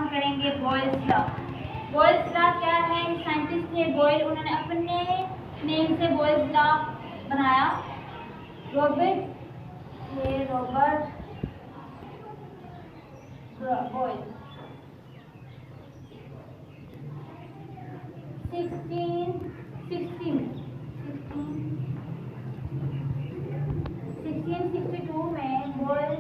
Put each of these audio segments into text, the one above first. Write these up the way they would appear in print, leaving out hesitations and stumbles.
हम करेंगे Boyle's law. Boyle's law क्या है? साइंटिस्ट थे बॉयल, उन्होंने अपने नेम से बॉयल्स लॉ बनाया। रॉबर्ट बॉयल 1662 में बॉयल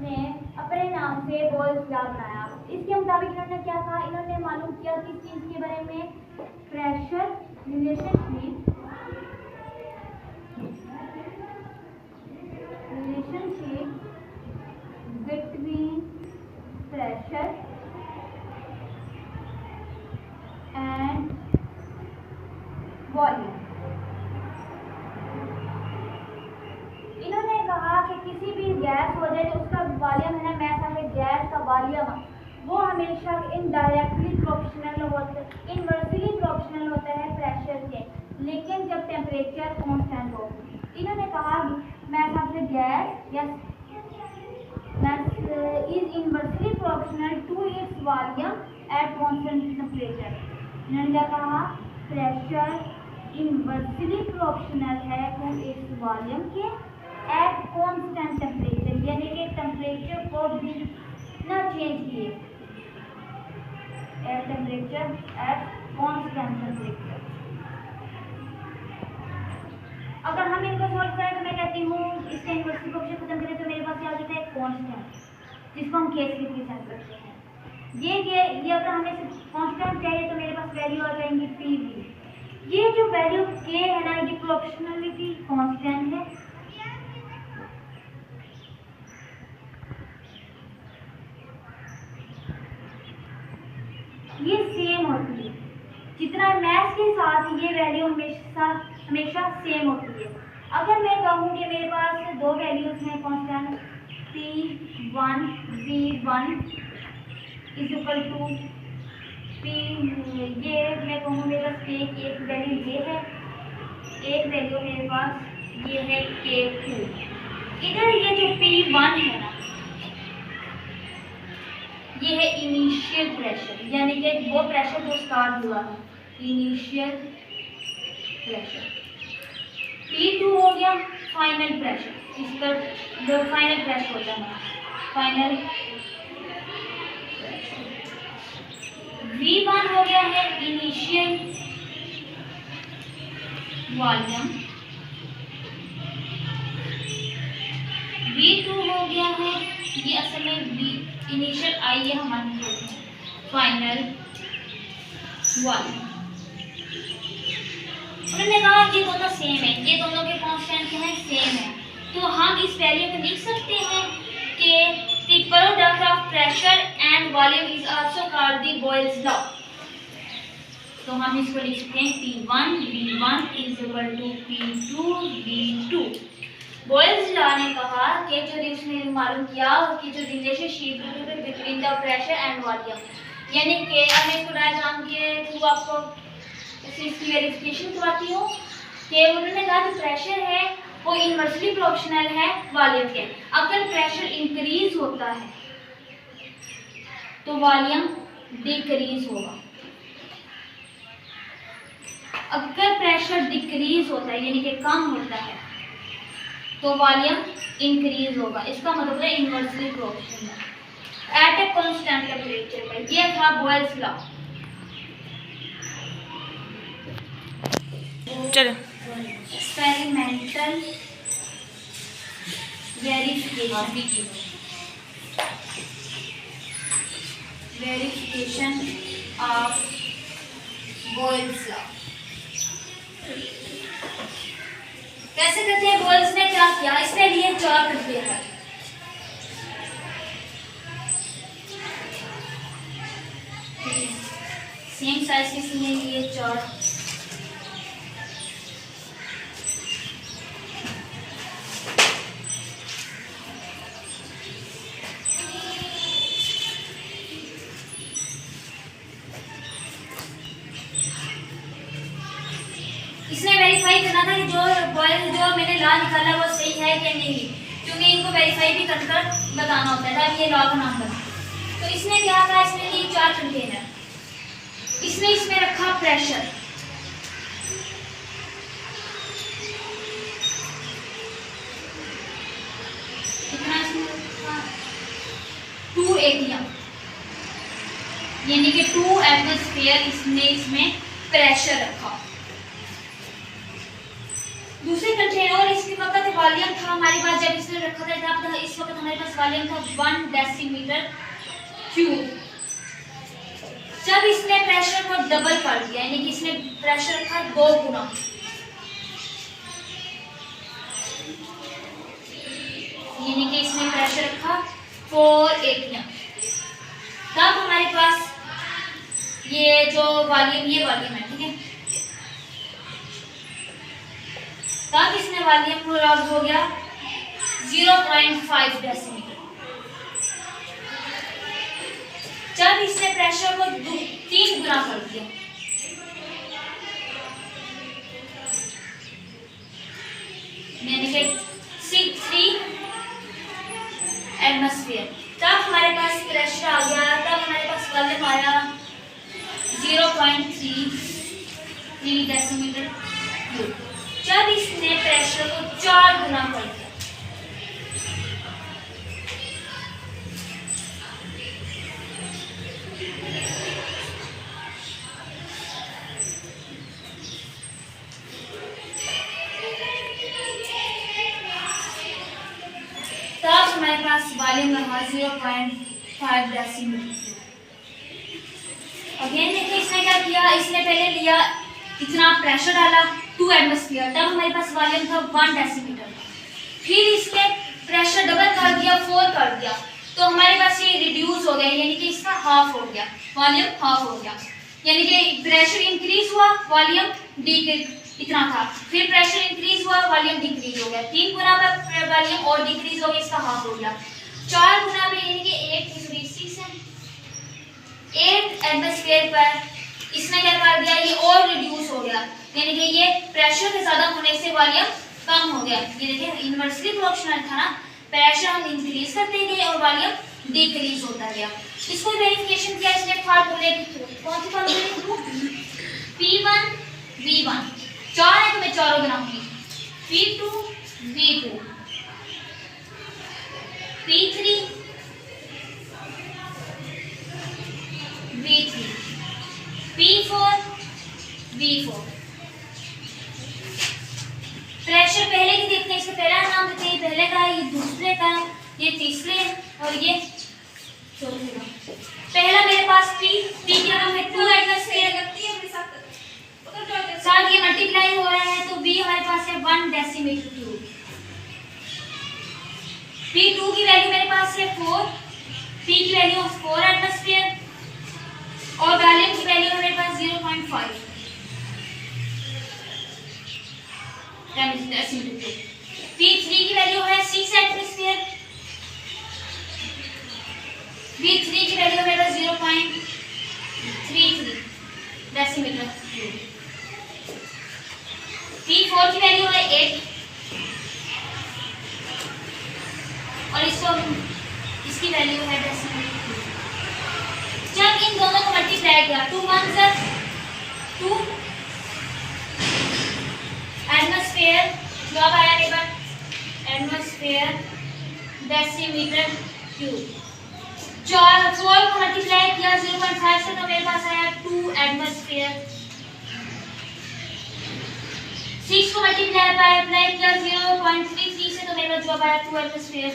ने अपने नाम से बॉयल्स लॉ बनाया। इसके मुताबिक इन्होंने क्या कहा? इन्होंने मालूम किया किस चीज़ के बारे में? Pressure relationship between pressure and volume. इन्होंने कहा कि किसी भी गैस हो जाए तो उसका वॉल्यूम है ना, मैस है गैस का वॉल्यूम, वो हमेशा इनडायरेक्टली प्रोपोर्शनल होता है, इनवर्सली प्रोपोर्शनल होता है प्रेशर के, लेकिन जब टेम्परेचर कांस्टेंट हो। इन्होंने कहा mass of the gas yes mass is inversely proportional to its volume at constant temperature। इन्होंने क्या कहा? प्रेशर इनवर्सली प्रोपोर्शनल है टू इट्स वॉल्यूम के एट कांस्टेंट टेम्परेचर, यानी कि टेम्परेचर को भी ना चेंज किए, at temperature at constant temperature. अगर हम इनको सॉल्व करें तो मैं कहती हूँ इसके इनवर्सली प्रोपोर्शन खत्म करें तो मेरे पास क्या आ जाता है? कांस्टेंट, जिसको हम के से रिप्रेजेंट करते हैं। ये अगर हमें कांस्टेंट चाहिए तो मेरे पास वैल्यू आ जाएंगी पी वी। ये जो वैल्यू के है ना, ये प्रोपोर्शनलिटी कांस्टेंट है। ये सेम होती है, जितना मैथ के साथ ये वैल्यू हमेशा सेम होती है। अगर मैं कहूँ कि मेरे पास दो वैल्यूज हैं constant P1 V1 is equal to P, ये मैं कहूँ मेरे पास एक वैल्यू ये है, एक वैल्यू मेरे पास ये है K2। इधर ये जो P1 है ना, ये है इनिशियल प्रेशर, यानी कि वो प्रेशर जो स्टार्ट हुआ है, इनिशियल प्रेशर। P2 हो गया फाइनल प्रेशर, इसका जो फाइनल प्रेशर होता है, फाइनल प्रेशर। V1 हो गया है इनिशियल वॉल्यूम, V2 हो गया है, ये असल में इनिशियल आई है हमारे फाइनल वॉल्यूम। उन्होंने कहा ये दोनों सेम है, ये दोनों के कांस्टेंट हैं सेम है, तो हम इस वैल्यू को लिख सकते हैं कि the product of pressure and volume is also called the Boyle's law. तो हम इसको लिख सकते हैं P1 V1 is equal to P2 V2। Boyle's law ने कहा कि जो इसने मालूम किया कि जो relationship between the pressure and volume, यानी कि अब मैं इसको डायग्राम के थ्रू आपको इसकी वेरिफिकेशन करवाती हूँ कि उन्होंने कहा जो प्रेशर है वो इनवर्सली प्रोपोर्शनल है वॉल्यूम के। अगर प्रेशर इंक्रीज होता है तो वॉल्यूम डिक्रीज होगा, अगर प्रेशर डिक्रीज होता है यानी कि कम होता है तो वॉल्यूम इंक्रीज होगा। इसका मतलब है inversely proportional at a constant temperature पर। ये था बॉयल्स लॉ। चलो experimental verification of Boyle's law कैसे करते हैं? बॉयल्स ने क्या किया, इसने लिए चार करते हैं। सेम साइज के इसने लिए चार, इसने वेरीफाई करना था कि जो बॉयल जो मैंने लॉ निकाला वो सही है कि नहीं, क्योंकि इनको वेरीफाई भी कर बताना होता है, तभी ये लॉ का नाम बना। तो इसने क्या कहा, इसने ली 4 कंटेनर, इसने इसमें रखा प्रेशर, कितना इसमें रखा 2 atm, यानी कि 2 एटमॉस्फेयर इसने इसमें प्रेशर रखा। दूसरे कंटेनर इसके वक्त वॉल्यूम था हमारे पास, जब इसने रखा था तब इस वक्त हमारे पास वॉल्यूम था 1 डेसीमीटर क्यूब। जब इसने प्रेशर को डबल कर दिया, यानी कि इसने प्रेशर रखा 2 गुना, यानी कि इसने प्रेशर रखा 4 atm, तब हमारे पास ये जो वॉल्यूम, ये वॉल्यूम है, ठीक है। तब इसने वॉल्यूम को लॉस हो गया 0.5 डेसीमीटर। जब इसने प्रेशर को 3 गुना कर दिया, यानी कि 3 एटमॉस्फेयर, तब हमारे पास प्रेशर आ गया, तब हमारे पास वॉल्यूम आया 0.33 डेसीमीटर क्यूब। जब इसने प्रेशर को 4 गुना कर दिया, तब हमारे पास वॉल्यूम रहा 0.5 डेसीमीटर। अगेन देखिए इसने क्या किया, इसने पहले लिया इतना प्रेशर डाला 2 एटमॉस्फेयर, तब हमारे पास वॉल्यूम था 1 डेसीमीटर। फिर इसने प्रेशर डबल कर दिया, 4 कर दिया, तो हमारे पास ये रिड्यूस हो गया, यानी कि इसका हाफ हो गया, वॉल्यूम हाफ हो गया, यानी कि प्रेशर इंक्रीज हुआ, वॉल्यूम डिक्रीज, इतना था। फिर प्रेशर इंक्रीज हुआ, वॉल्यूम डिक्रीज हो गया, 3 गुना पर वॉल्यूम और डिक्रीज हो गया, इसका हाफ हो गया। 4 गुना पे यानी कि 8 एटमॉस्फेयर पर इसने क्या कर दिया, ये और रिड्यूस हो गया, यानी कि ये प्रेशर के ज्यादा होने से वॉल्यूम कम हो गया। ये देखिए इन्वर्सली प्रोपोर्शनल था ना, प्रेशर हम इंक्रीज करते गए और वॉल्यूम डिक्रीज होता गया। इसको वेरिफिकेशन किया इसने फार्मूले के थ्रू, कौन सी फार्मूले के थ्रू, P1 V1, 4 है तो मैं चारों बनाऊंगी, P2 V2, P3 V3, P4 V4। Pressure पहले की देखते हैं, इसका पहला नाम देते हैं, पहले का, ये दूसरे का, ये तीसरे और ये चौथे का। पहला मेरे पास P की रकम है 2 एटमॉस्फेयर, साथ ये मल्टीप्लाई हो रहा है, तो B हमारे पास है 1 डेसीमीटर क्यूब। P2 की वैल्यू मेरे पास है 4, P की वैल्यू 4 एटमॉस्फेयर और वॉल्यूम की वैल्यू हमारे पास 0.5 डेसीमीटर क्यूब। P3 की वैल्यू है 6 एटमॉस्फेयर, V3 की वैल्यू हमारे पास 0.33 डेसीमीटर क्यूब। P4 की वैल्यू है 8 और इसकी वैल्यू है डेसीमीटर क्यूब। जब इन दोनों को मल्टीप्लाई किया 2 1 2 एटमॉस्फेयर, जवाब आया मेरे पास एटमॉस्फेयर डेसीमीटर क्यूब। 4 को मल्टीप्लाई किया 0.5 से, तो मेरे पास आया 2 एटमॉस्फेयर। 6 को मल्टीप्लाई किया 0.33 से, तो मेरे पास जवाब आया 2 एटमॉस्फेयर।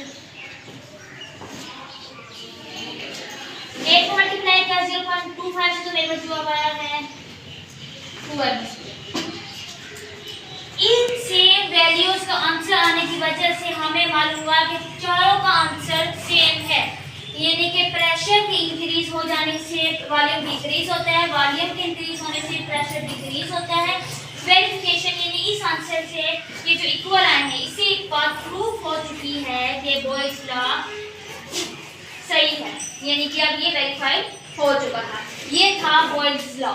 8 को मल्टीप्लाई किया 0.25 से, तो मेरे पास जवाब आया है 2 एटमॉस्फेयर। इन सेम वैल्यूज का आंसर आने की वजह से हमें मालूम हुआ कि चारों का आंसर सेम है, यानी कि प्रेशर के इंक्रीज हो जाने से वॉल्यूम डिक्रीज होता है, वॉल्यूम के इंक्रीज होने से प्रेशर डिक्रीज होता है। वेरिफिकेशन यानी इस आंसर से ये जो इक्वल आए हैं, इससे एक बात प्रूफ हो चुकी है कि बॉयज लॉ सही है, यानी कि अब ये वेरीफाई हो चुका है। ये था बॉयज लॉ।